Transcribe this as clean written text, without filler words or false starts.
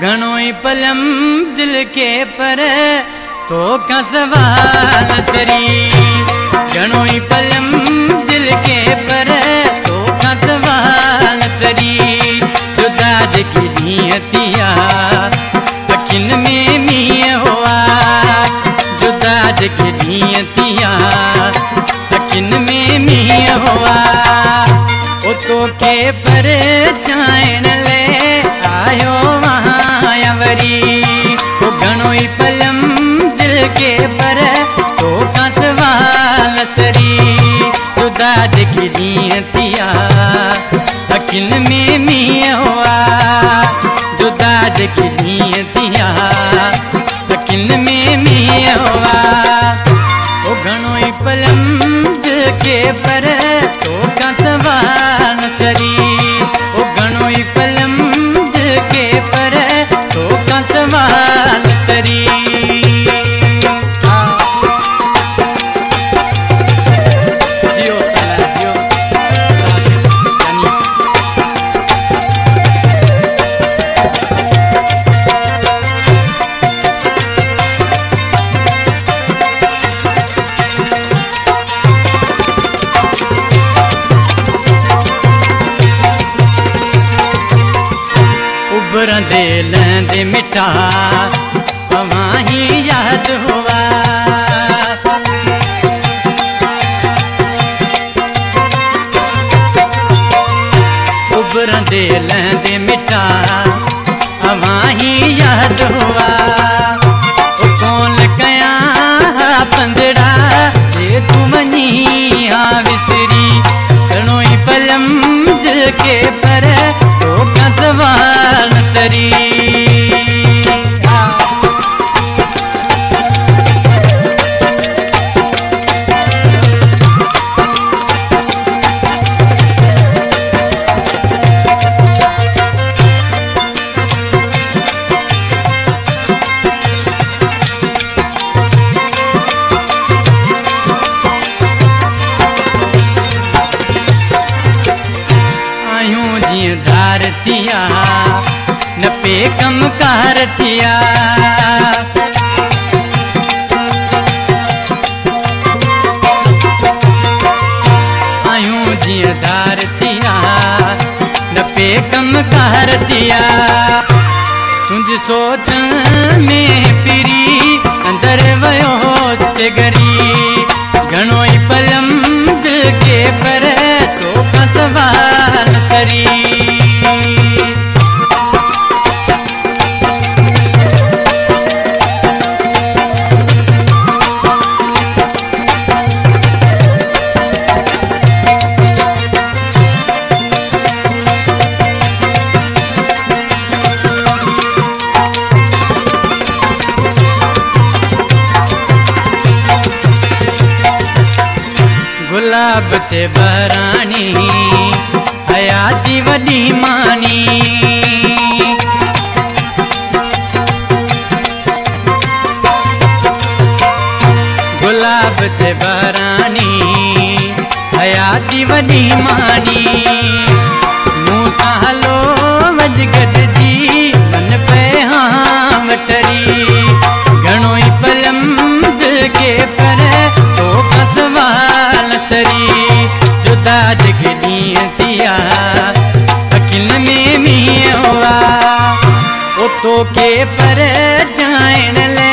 घणो ही पलम दिल के पर तो का सवाल तरी। घणो ही पलम दिल के पर तो का सवाल तरी। जुदा जकी नियतिया अखिन में मीह हुआ। जुदा जकी नियतिया अखिन में मीह हुआ। ओ तो के पर चाइन ले आयो वहाँ वरी। ओ घणो ही पलम दिल के पर तो का सवाल तरी। जुदा जकी नियतिया अखिन में मीह हुआ। जुदा जकी नियतिया अखिन में मीह हुआ। ओ घणो ही पलम दिल के पर तो का सवाल तरी। ओ घणो ही पलम दिल के पर तो का सवाल तरी। जियो साला जियो। उभरंदे लहंदे मिठा अवां ही याद हुआ। उभरंदे लहंदे मिठा अवां ही याद हुआ। ओ कौन कया पंदड़ा जे तू मनी आ विसरी। घणो ही पलम दिल के पर तो का सवाल तरी। आयूं जीअं धार थिया न पे कम कार थिया। आयूं जीअं धार थिया न पे कम कार थिया। तुंहिंजी सोच में पिरी अंदर वयो ते गरी। घणो ही पलम दिल के पर तो का सवाल तरी। गुलाब चे बरानी हयाती वडी मानी। गुलाब चे बरानी हयाती वडी मानी। मूसा हलो वज गॾजी मन पे हाँ वटरी। घणो ही पलम दिल के पर तो का सवाल तरी। जुदा जकी नियतिया अखिन में मीह हुआ। ओ तो के पर जाइन ले